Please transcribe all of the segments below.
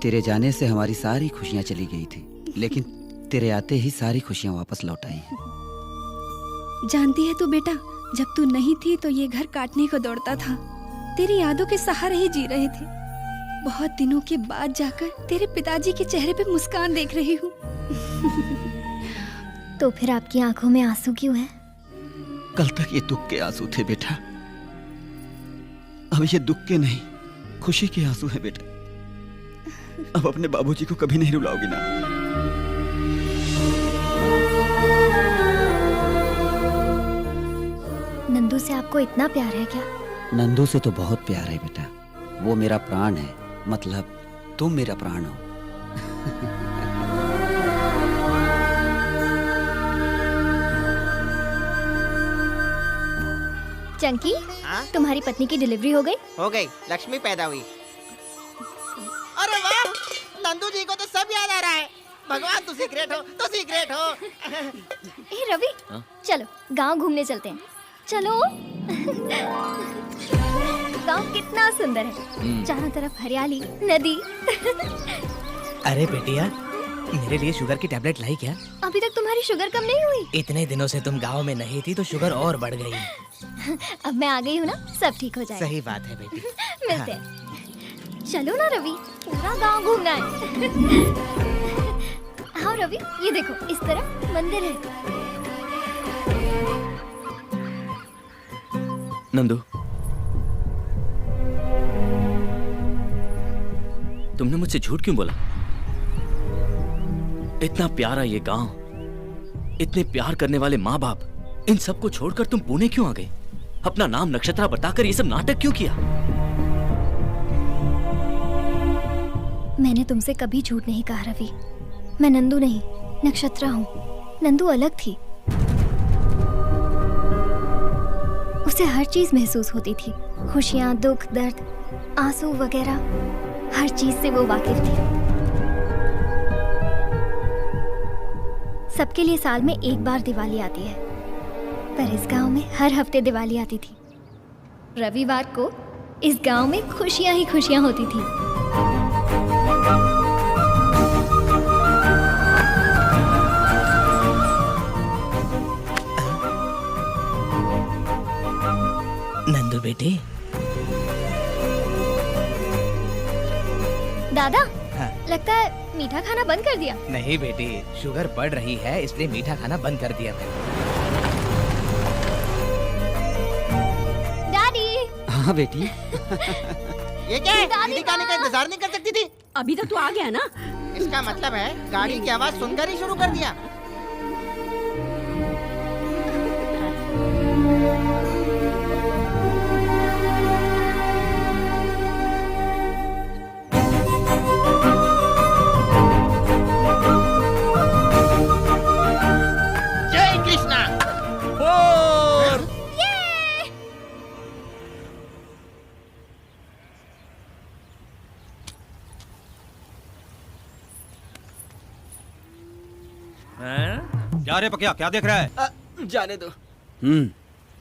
तेरे जाने से हमारी सारी खुशियां चली गई थी, लेकिन तेरे आते ही सारी खुशियां वापस लौट आई हैं। जानती है तू बेटा, जब तू नहीं थी तो ये घर काटने को दौड़ता था। तेरी यादों के सहारे ही जी रहे थे। बहुत दिनों के बाद जाकर तेरे पिताजी के चेहरे पे मुस्कान देख रही हूँ। तो फिर आपकी आंखों में आंसू क्यों है? कल तक ये दुख के आंसू थे बेटा, अब ये दुख के नहीं, खुशी के आंसू है बेटा। अब अपने बाबूजी को कभी नहीं रुलाओगी ना? नंदू से आपको इतना प्यार है क्या? नंदू से तो बहुत प्यार है बेटा, वो मेरा प्राण है, मतलब तुम मेरा प्राण हो। चंकी, तुम्हारी पत्नी की डिलीवरी हो गई? हो गई, लक्ष्मी पैदा हुई। अरे वाह, नंदू जी को तो सब याद आ रहा है। भगवान तू सीक्रेट हो, तू सीक्रेट हो। ए रवि, चलो गांव घूमने चलते हैं। चलो। गांव कितना सुंदर है, चारों तरफ हरियाली, नदी। अरे बेटिया, मेरे लिए शुगर की टैबलेट लाई क्या? अभी तक तुम्हारी शुगर कम नहीं हुई? इतने दिनों से तुम गांव में नहीं थी तो शुगर और बढ़ गई। अब मैं आ गई हूँ ना, सब ठीक हो जाएगा। सही बात है बेटी। मिलते हैं। चलो ना रवि, पूरा गांव घूमना है। हाँ रवि, ये देखो, इस तरफ मंदिर है। नंदू, तुमने मुझसे झूठ क्यों बोला? इतना प्यारा ये गांव, इतने प्यार करने वाले माँ बाप, इन सबको छोड़कर तुम पुणे क्यों आ गई? अपना नाम नक्षत्रा बताकर ये सब नाटक क्यों किया? मैंने तुमसे कभी झूठ नहीं कहा रवि। मैं नंदू नहीं, नक्षत्रा हूँ। नंदू अलग थी, उसे हर चीज महसूस होती थी, खुशियाँ, दुख, दर्द, आंसू वगैरह, हर चीज से वो वाकिफ थी। सबके लिए साल में एक बार दिवाली आती है, पर इस गांव में हर हफ्ते दिवाली आती थी। रविवार को इस गांव में खुशियां ही खुशियां होती थी। नंदू बेटी। दादा, हाँ। लगता है मीठा खाना बंद कर दिया। नहीं बेटी, शुगर बढ़ रही है इसलिए मीठा खाना बंद कर दिया मैंने। डैडी। हाँ बेटी। ये क्या है? दीदी का आने का इंतजार नहीं कर सकती थी? अभी तक तो आ गया ना। इसका मतलब है गाड़ी की आवाज सुनकर ही शुरू कर दिया। जय कृष्णा। क्या रे पकिया, क्या देख रहा है? जाने दो।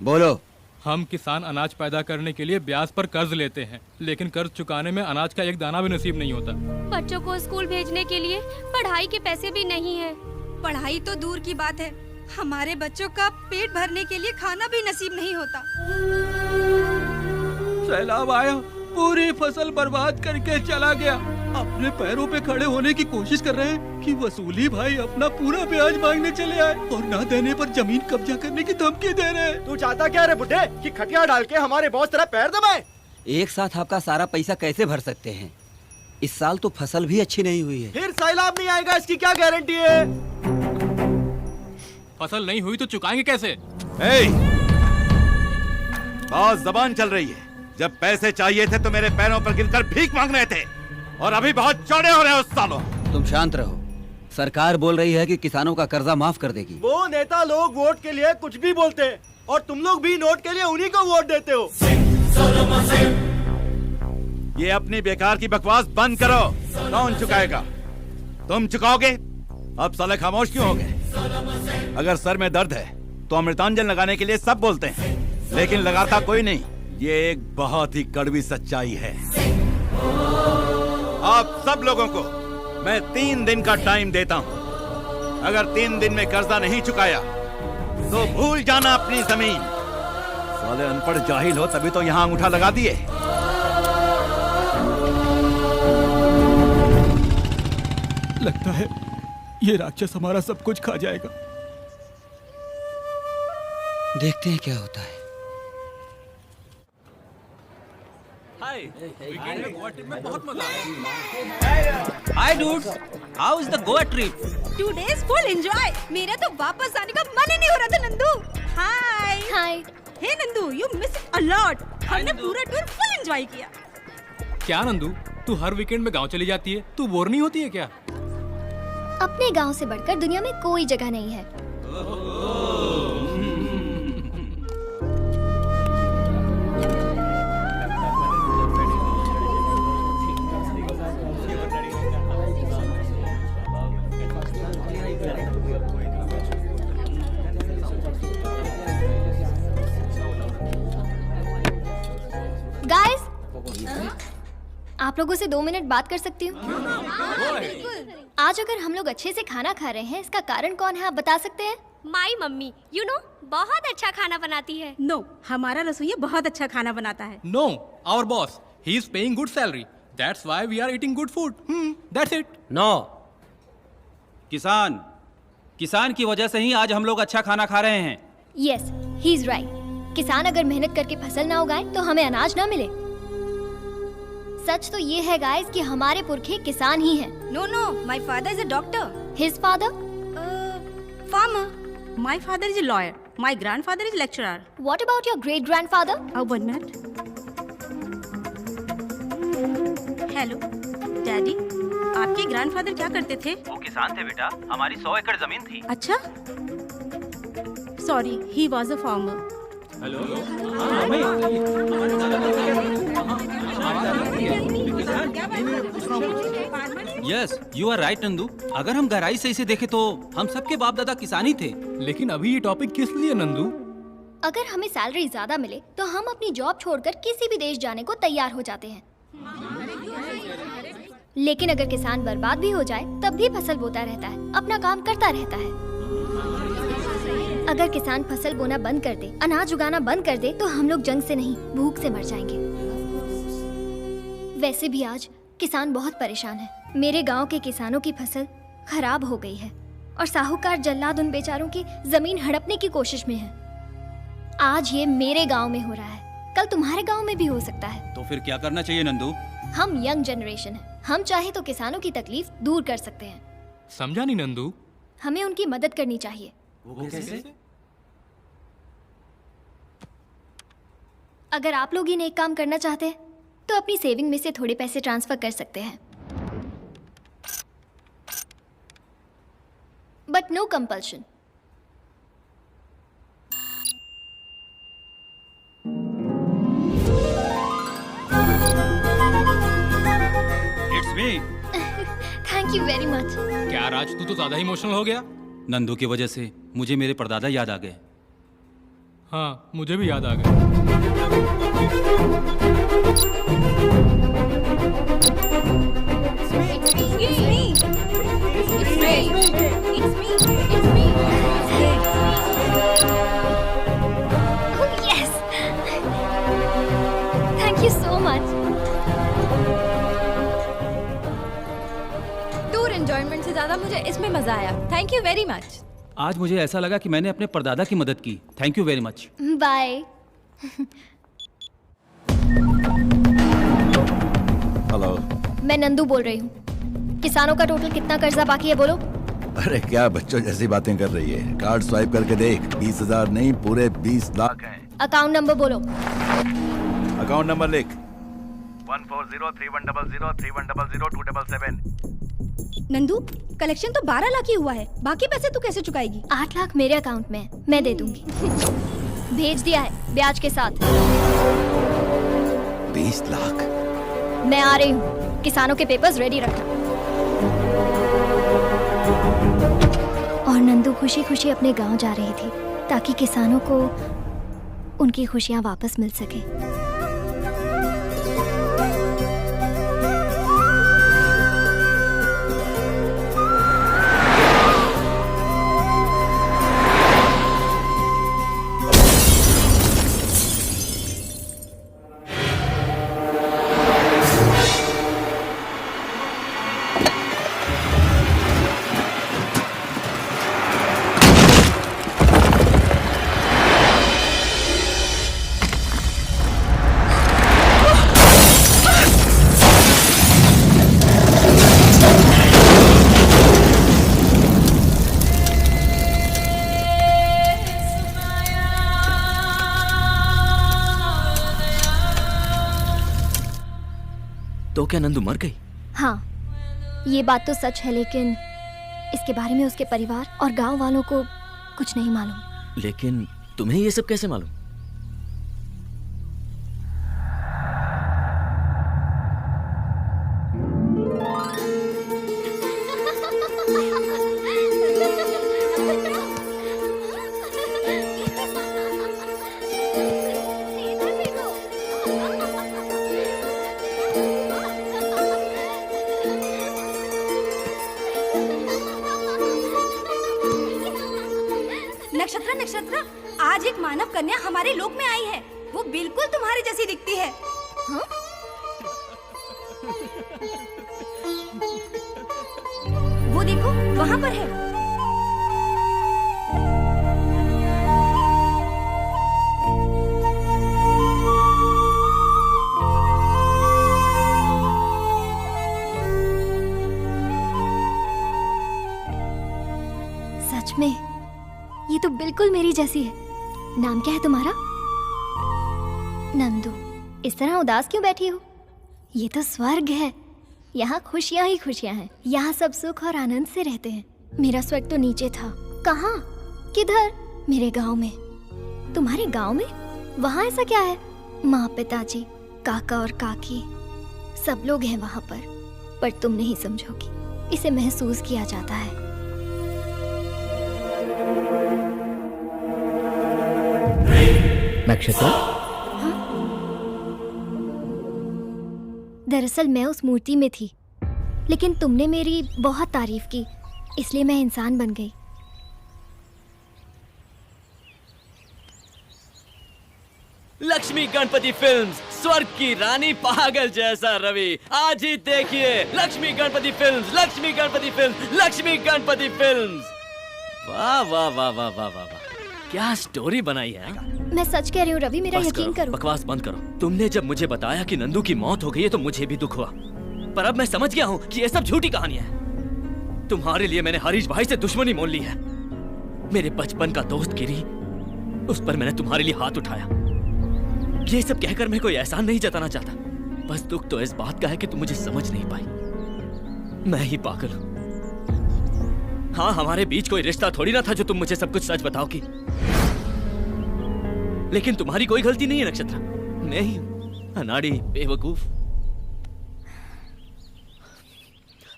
बोलो। हम किसान अनाज पैदा करने के लिए ब्याज पर कर्ज लेते हैं, लेकिन कर्ज चुकाने में अनाज का एक दाना भी नसीब नहीं होता। बच्चों को स्कूल भेजने के लिए पढ़ाई के पैसे भी नहीं है। पढ़ाई तो दूर की बात है, हमारे बच्चों का पेट भरने के लिए खाना भी नसीब नहीं होता। सैलाब आया, पूरी फसल बर्बाद करके चला गया। अपने पैरों पे खड़े होने की कोशिश कर रहे हैं कि वसूली भाई अपना पूरा ब्याज मांगने चले आए और ना देने पर जमीन कब्जा करने की धमकी दे रहे हैं। तू चाहता क्या रे बुड्ढे, कि खटिया डाल के हमारे बॉस तेरा पैर दबाए? एक साथ आपका सारा पैसा कैसे भर सकते हैं? इस साल तो फसल भी अच्छी नहीं हुई है। फिर सैलाब नहीं आएगा इसकी क्या गारंटी है? फसल नहीं हुई तो चुकाएंगे कैसे? बहुत जबान चल रही है। जब पैसे चाहिए थे तो मेरे पैरों पर गिरकर भीख मांग रहे थे, और अभी बहुत चौड़े हो रहे हो सालों। तुम शांत रहो, सरकार बोल रही है कि किसानों का कर्जा माफ कर देगी। वो नेता लोग वोट के लिए कुछ भी बोलते हैं, और तुम लोग भी नोट के लिए उन्हीं को वोट देते हो। ये अपनी बेकार की बकवास बंद करो। कौन चुकाएगा? तुम चुकाओगे? अब साले खामोश क्यों हो गए? अगर सर में दर्द है तो अमृतांजन लगाने के लिए सब बोलते हैं, लेकिन लगाता कोई नहीं। ये एक बहुत ही कड़वी सच्चाई है। आप सब लोगों को मैं 3 दिन का टाइम देता हूं। अगर 3 दिन में कर्जा नहीं चुकाया तो भूल जाना अपनी जमीन। साले अनपढ़ जाहिल हो तभी तो यहां अंगूठा लगा दिए। लगता है ये राक्षस हमारा सब कुछ खा जाएगा। देखते हैं क्या होता है। Hi dudes, how is the Goa trip? 2 days full enjoy. मेरा तो वापस आने का मन ही नहीं हो रहा था Nandu. Hi hi. Hey Nandu, you miss it a lot. हमने पूरा टूर फुल एंजॉय किया। क्या नंदू, तू हर वीकेंड में गांव चली जाती है, तू बोर नहीं होती है क्या? अपने गांव से बढ़कर दुनिया में कोई जगह नहीं है। गाइस, आप लोगों से 2 मिनट बात कर सकती हूँ? आज अगर हम लोग अच्छे से खाना खा रहे हैं, इसका कारण कौन है, आप बता सकते हैं? माई मम्मी, यू नो, बहुत अच्छा खाना बनाती है। नो, हमारा रसोइया बहुत अच्छा खाना बनाता है। No, our boss, he is paying good salary. That's why we are eating good food. That's it. No. किसान की वजह से ही आज हम लोग अच्छा खाना खा रहे हैं। Yes, he is right. किसान अगर मेहनत करके फसल ना उगाए तो हमें अनाज ना मिले। सच तो ये है गाइस कि हमारे पुरखे किसान ही हैं। No no, my father is a doctor. His father? Farmer. My father is a lawyer. My grandfather is lecturer. What about your great grandfather? 1 minute. Hello daddy, आपके ग्रैंडफादर क्या करते थे? वो किसान थे बेटा, हमारी 100 एकड़ जमीन थी। अच्छा, sorry, he was a farmer. Yes, you are right Nandu. अगर हम गहराई से इसे देखें तो हम सबके बाप दादा किसान ही थे। लेकिन अभी ये टॉपिक किस लिए नंदू? अगर हमें सैलरी ज्यादा मिले तो हम अपनी जॉब छोड़कर किसी भी देश जाने को तैयार हो जाते हैं। लेकिन अगर किसान बर्बाद भी हो जाए तब भी फसल बोता रहता है, अपना काम करता रहता है। अगर किसान फसल बोना बंद कर दे, अनाज उगाना बंद कर दे, तो हम लोग जंग से नहीं भूख से मर जाएंगे। वैसे भी आज किसान बहुत परेशान है। मेरे गांव के किसानों की फसल खराब हो गई है और साहूकार जल्लाद उन बेचारों की जमीन हड़पने की कोशिश में है। आज ये मेरे गांव में हो रहा है, कल तुम्हारे गांव में भी हो सकता है। तो फिर क्या करना चाहिए नंदू? हम यंग जनरेशन है, हम चाहे तो किसानों की तकलीफ दूर कर सकते हैं। समझा नहीं नंदू। हमें उनकी मदद करनी चाहिए। वो कैसे? अगर आप लोग ही नेक काम करना चाहते हैं तो अपनी सेविंग में से थोड़े पैसे ट्रांसफर कर सकते हैं, but no compulsion. It's me. Thank you very much. क्या राज, तू तो ज्यादा इमोशनल हो गया। नंदू की वजह से मुझे मेरे परदादा याद आ गए। हाँ, मुझे भी याद आ गया। Thank you so much. Tour enjoyment से ज्यादा मुझे इसमें मजा आया। Thank you very much. आज मुझे ऐसा लगा कि मैंने अपने परदादा की मदद की। Thank you very much. Bye. Hello, मैं नंदू बोल रही हूँ। किसानों का टोटल कितना कर्जा बाकी है बोलो? अरे क्या बच्चों जैसी बातें कर रही है। कार्ड स्वाइप करके देख, 20,000 नहीं पूरे 20 लाख हैं। अकाउंट नंबर बोलो। अकाउंट नंबर लिख, 1403100310027। नंदू, कलेक्शन तो 12 लाख ही हुआ है, बाकी पैसे तू कैसे चुकाएगी? 8 लाख मेरे अकाउंट में है, मैं दे दूंगी। भेज दिया है ब्याज के साथ। 20 लाख? मैं आ रही हूँ, किसानों के पेपर्स रेडी रखना। और नंदू खुशी खुशी अपने गांव जा रही थी ताकि किसानों को उनकी खुशियां वापस मिल सके। तो क्या नंदू मर गई? हाँ, ये बात तो सच है, लेकिन इसके बारे में उसके परिवार और गांव वालों को कुछ नहीं मालूम। लेकिन तुम्हें ये सब कैसे मालूम? नक्षत्र नक्षत्र, आज एक मानव कन्या हमारे लोक में आई है। वो बिल्कुल तुम्हारी जैसी दिखती है। हाँ? वो देखो, वहाँ पर है। सच में ये तो बिल्कुल मेरी जैसी है। नाम क्या है तुम्हारा? नंदू। इस तरह उदास क्यों बैठी हो? ये तो स्वर्ग है। यहाँ खुशियाँ ही खुशियाँ हैं। यहाँ सब सुख और आनंद से रहते हैं। मेरा स्वर्ग तो नीचे था। कहाँ? किधर? मेरे गांव में। तुम्हारे गांव में? वहाँ ऐसा क्या है? माँ, पिताजी, काका और काकी सब लोग हैं वहाँ पर तुम नहीं समझोगी। इसे महसूस किया जाता है। नक्षत्र, दरअसल मैं उस मूर्ति में थी, लेकिन तुमने मेरी बहुत तारीफ की, इसलिए मैं इंसान बन गई। लक्ष्मी गणपति फिल्म्स, स्वर्ग की रानी पागल जैसा रवि। आज ही देखिए Lakshmi Ganpati films, Lakshmi Ganpati films, Lakshmi Ganpati films. वाह वाह वाह वाह वाह वाह वाह, क्या स्टोरी बनाई है। मैं सच कह रही हूँ रवि, मेरा यकीन करो। बकवास बंद करो। तुमने जब मुझे बताया कि नंदू की मौत हो गई है तो मुझे भी दुख हुआ, पर अब मैं समझ गया हूँ कि ये सब झूठी कहानियां हैं। तुम्हारे लिए मैंने हरीश भाई से दुश्मनी मोल ली है। मेरे बचपन का दोस्त गिरी, उस पर मैंने तुम्हारे लिए हाथ उठाया। ये सब कहकर मैं कोई एहसान नहीं जताना चाहता, बस दुख तो इस बात का है कि तुम मुझे समझ नहीं पाई। मैं ही पागल हूं। हाँ, हमारे बीच कोई रिश्ता थोड़ी ना था जो तुम मुझे सब कुछ सच बताओगी। लेकिन तुम्हारी कोई गलती नहीं है नक्षत्र, मैं ही हूं अनाड़ी, बेवकूफ।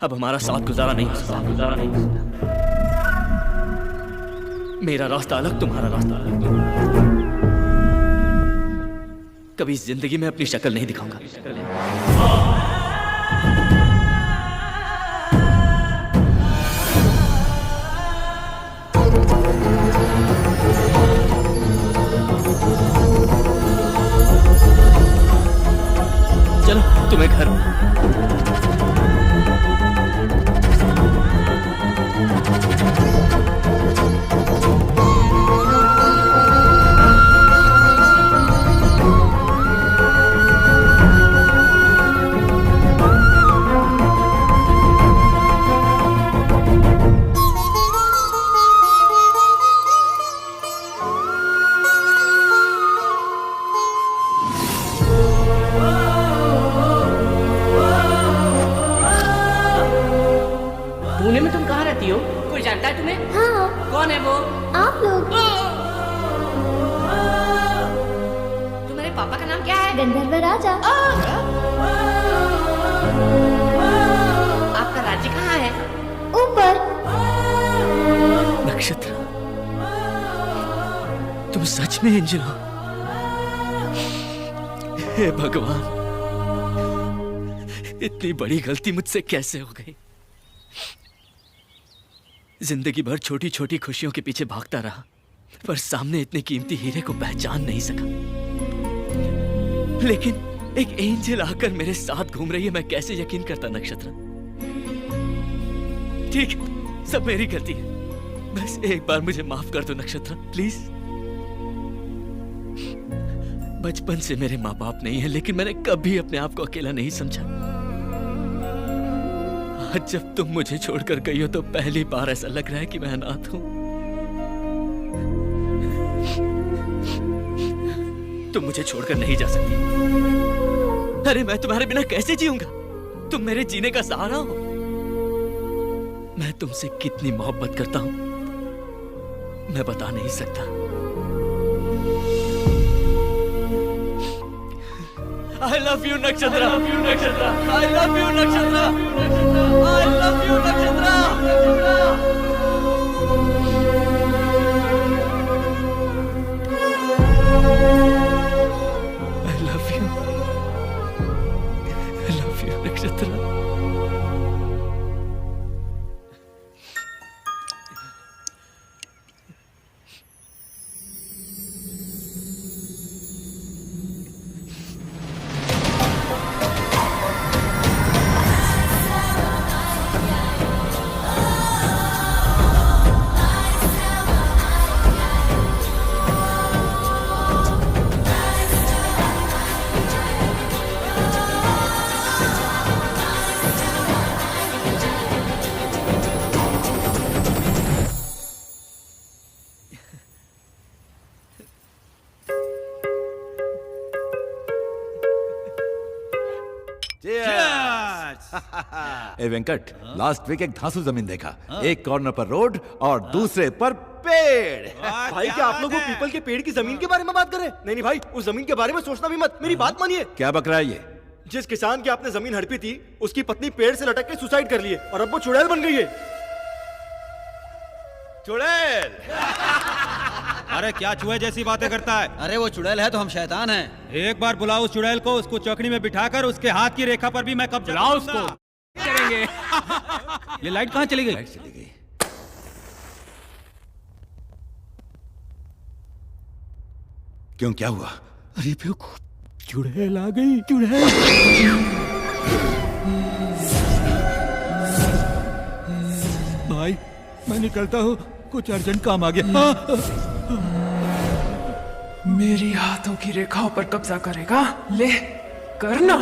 अब हमारा साथ गुजारा नहीं हो सकता। मेरा रास्ता अलग, तुम्हारा रास्ता अलग। कभी जिंदगी में अपनी शक्ल नहीं दिखाऊंगा। चलो तुम्हें घर। पुणे में तुम कहाँ रहती हो? कोई जानता है तुम्हें? हाँ। कौन है वो? आप लोग। तुम्हारे पापा का नाम क्या है? गंधर्व राजा। आपका राज्य कहाँ है? ऊपर। नक्षत्र, तुम सच में एंजल हो? हे भगवान, इतनी बड़ी गलती मुझसे कैसे हो गई। जिंदगी भर छोटी छोटी खुशियों के पीछे भागता रहा, पर सामने इतने कीमती हीरे को पहचान नहीं सका। लेकिन एक एंजल आकर मेरे साथ घूम रही है, मैं कैसे यकीन करता नक्षत्र। ठीक है, सब मेरी गलती है। बस एक बार मुझे माफ कर दो नक्षत्र, प्लीज। बचपन से मेरे माँ बाप नहीं है, लेकिन मैंने कभी अपने आप को अकेला नहीं समझा। आज जब तुम मुझे छोड़कर गई हो तो पहली बार ऐसा लग रहा है कि मैं अनाथ हूं। तुम मुझे छोड़कर नहीं जा सकती। अरे मैं तुम्हारे बिना कैसे जीऊंगा? तुम मेरे जीने का सहारा हो। मैं तुमसे कितनी मोहब्बत करता हूं मैं बता नहीं सकता। I love you Nakshatra, I love you Nakshatra, I love you Nakshatra, I love you Nakshatra. Nakshatra ए वेंकट, लास्ट वीक एक धांसू जमीन देखा। एक कॉर्नर पर रोड और दूसरे पर पेड़। भाई क्या आप लोग वो पीपल के पेड़ की जमीन के बारे में बात कर रहे हैं? नहीं भाई, उस जमीन के बारे में सोचना भी मत। मेरी बात मानिए। क्या बक रहा है ये? जिस किसान की आपने जमीन हड़पी थी, उसकी पत्नी पेड़ से लटक के सुसाइड कर लिए और अब वो चुड़ैल बन गई है। चुड़ैल? अरे क्या चूहे जैसी बातें करता है? अरे वो चुड़ैल है तो हम शैतान हैं। एक बार बुलाओ उस चुड़ैल को, उसको चौकड़ी में बिठाकर उसके हाथ की रेखा पर भी मैं कब्जा बुलाओ उसको। करेंगे। ये लाइट कहाँ चली गई? चली गई। क्यों, क्या हुआ? अरे बेवकूफ, चुड़ैल आ गई, चुड़ैल। भाई मैं निकलता हूँ, कुछ अर्जेंट काम आ गया। मेरी हाथों की रेखाओं पर कब्जा करेगा? ले करना,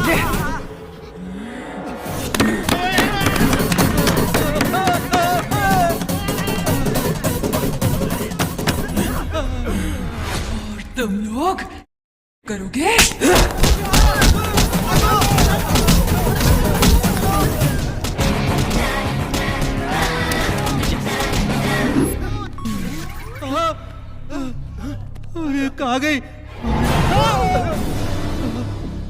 ले। और तुम लोग करोगे? अरे कहाँ गई?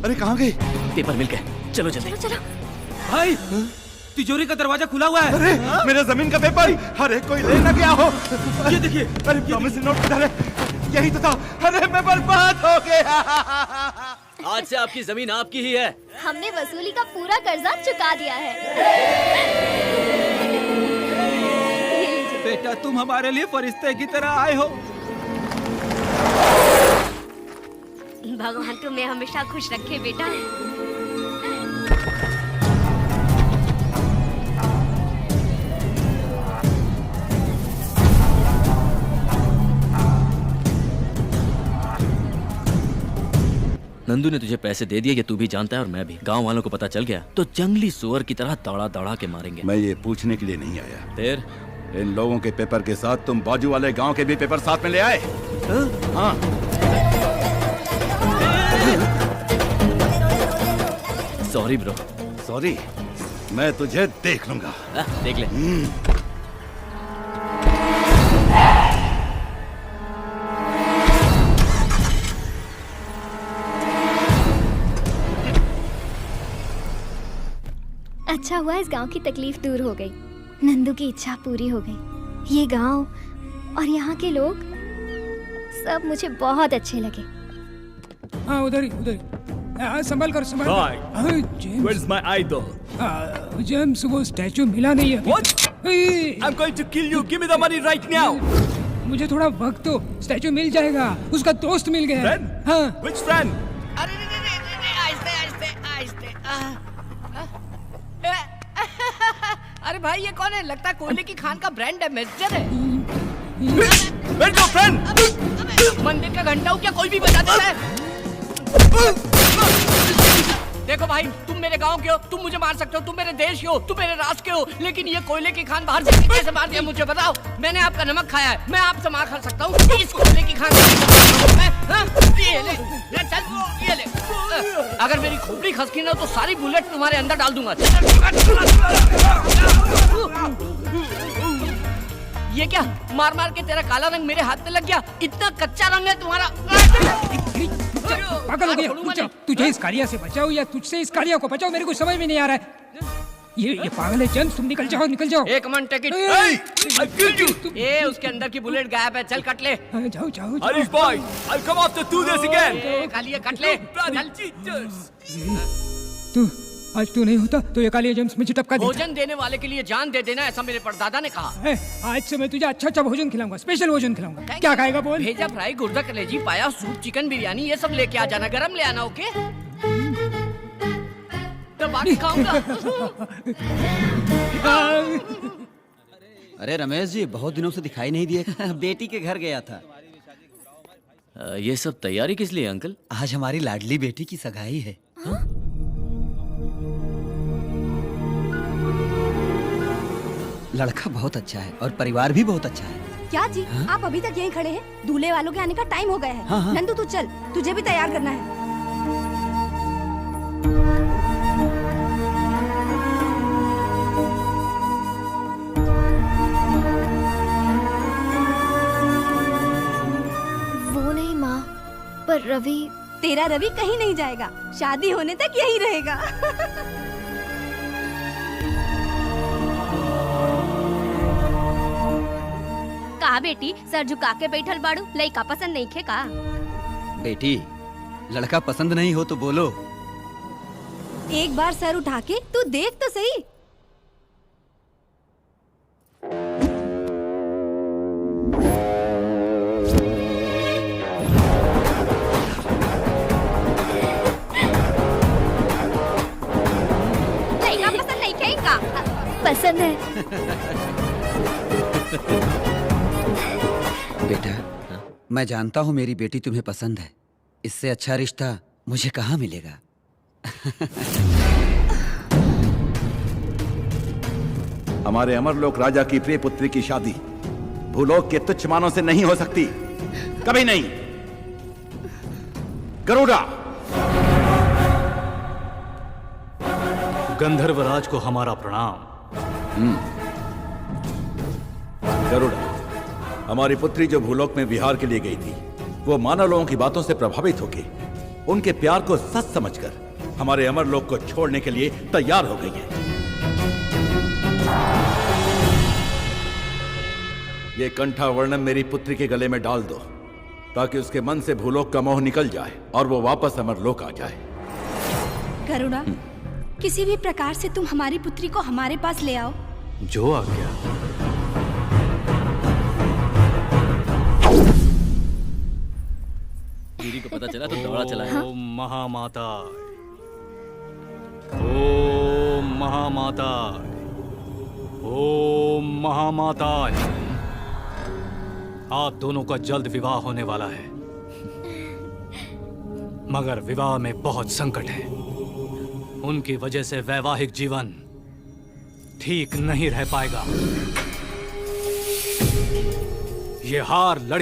अरे कहाँ गई? पेपर मिल गए, चलो जल्दी। चलो भाई तिजोरी का दरवाजा खुला हुआ है। अरे मेरा जमीन का पेपर! अरे कोई ले ना गया हो। ये देखिए। अरे प्रॉमिसरी नोट किधर है? यही तो था। अरे मैं बर्बाद हो गया। आज से आपकी जमीन आपकी ही है। हमने वसूली का पूरा कर्जा चुका दिया है। बेटा तुम हमारे लिए फरिश्ते की तरह आए हो। भगवान तुम्हें हमेशा खुश रखे बेटा। नंदू ने तुझे पैसे दे दिए, ये तू भी जानता है और मैं भी। गांव वालों को पता चल गया तो जंगली सुअर की तरह दौड़ा दौड़ा के मारेंगे। मैं ये पूछने के लिए नहीं आया। फिर इन लोगों के पेपर के साथ तुम बाजू वाले गांव के भी पेपर साथ में ले आए? हाँ। Sorry bro. सॉरी? मैं तुझे देख लूंगा। देख ले। अच्छा हुआ इस गांव की तकलीफ दूर हो गई। नंदू की इच्छा पूरी हो गई। ये गांव और यहाँ के लोग सब मुझे बहुत अच्छे लगे। हाँ उधर ही, उधर ही। संभाल कर, संभाल कर। James, Where's my idol? James वो स्टैचू मिला नहीं है। What? I'm going to kill you. Give me the money right now. मुझे थोड़ा वक्त दो, स्टैचू मिल जाएगा। उसका दोस्त मिल गया। Friend? हाँ। Which friend? अरे भाई ये कौन है? लगता है कोयले की खान का ब्रांड एम्बेसडर है। Where's your friend? मंदिर का घंटा हो क्या कोई भी बजा देता है? देखो भाई, तुम मेरे गांव के हो, तुम मुझे मार सकते हो, तुम मेरे देश के हो, तुम मेरे राष्ट्र के हो, लेकिन ये कोयले की खान बाहर से कैसे मार दिया मुझे बताओ। मैंने आपका नमक खाया है, मैं आपसे मार खा सकता हूँ, इस कोयले की खान ये ले, चल ये ले। अगर मेरी खोपड़ी खसकी ना तो सारी बुलेट तुम्हारे अंदर डाल दूंगा। ये क्या मार मार के तेरा काला रंग मेरे हाथ पे लग गया? इतना कच्चा रंग है तुम्हारा। पागल हो गया, तुझे इस कालिया से बचाओ या तुझसे इस कालिया को बचाओ, मेरे को समझ में नहीं आ रहा है। ये पागल है जेम्स, तुम निकल जाओ, निकल जाओ। एक मन टेक इट। ये उसके अंदर की बुलेट गायब है, चल कट ले। जाओ जाओ। हरीश भाई, I'll come after do this again. Kaliya cut ले, चल। तू आज तू नहीं होता तो ये कालिया जेम्स में चिटपका देता। भोजन देने वाले के लिए जान दे देना, ऐसा मेरे परदादा ने कहा। आज से मैं तुझे अच्छा अच्छा भोजन खिलाऊंगा, स्पेशल भोजन खिलाऊंगा। क्या खाएगा बोल? भेजा फ्राई, गुर्दा कलेजी, पाया, सूप, चिकन बिरयानी, ये सब लेके आ जाना, गरम ले आना, ओके? तो बाकी खाऊंगा। अरे रमेश जी, बहुत दिनों से दिखाई नहीं दिए। बेटी के घर गया था। ये सब तैयारी किस लिए अंकल? आज हमारी लाडली बेटी की सगाई है। लड़का बहुत अच्छा है और परिवार भी बहुत अच्छा है। क्या जी, आप अभी तक यहीं खड़े हैं? दूल्हे वालों के आने का टाइम हो गया है। हाँ। नंदू तू चल, तुझे भी तैयार करना है। वो नहीं माँ, पर रवि। तेरा रवि कहीं नहीं जाएगा, शादी होने तक यहीं रहेगा। का बेटी सर झुका के बैठल बाड़ू, लइका पसंद नहीं खे का? बेटी, लड़का पसंद नहीं हो तो बोलो। एक बार सर उठा के तू देख तो सही। लइका पसंद नहीं खे का? पसंद है। बेटा, मैं जानता हूँ मेरी बेटी तुम्हें पसंद है। इससे अच्छा रिश्ता मुझे कहाँ मिलेगा। हमारे अमरलोक राजा की प्रिय पुत्री की शादी भूलोक के तुच्छ मानों से नहीं हो सकती, कभी नहीं। गरुड़ा, गंधर्वराज को हमारा प्रणाम। गरुड़ा, हमारी पुत्री जो भूलोक में विहार के लिए गई थी, वो मानव लोगों की बातों से प्रभावित होकर उनके प्यार को सच समझकर हमारे अमरलोक को छोड़ने के लिए तैयार हो गई है। ये कंठा वर्णम मेरी पुत्री के गले में डाल दो, ताकि उसके मन से भूलोक का मोह निकल जाए और वो वापस अमरलोक आ जाए। करुणा, किसी भी प्रकार से तुम हमारी पुत्री को हमारे पास ले आओ। जो आ गया। दीदी को पता चला तो दौड़ा चला है। ओम महामाता, ओम महामाता, ओम महामाता। आप दोनों का जल्द विवाह होने वाला है, मगर विवाह में बहुत संकट है। उनकी वजह से वैवाहिक जीवन ठीक नहीं रह पाएगा। ये हार लड़की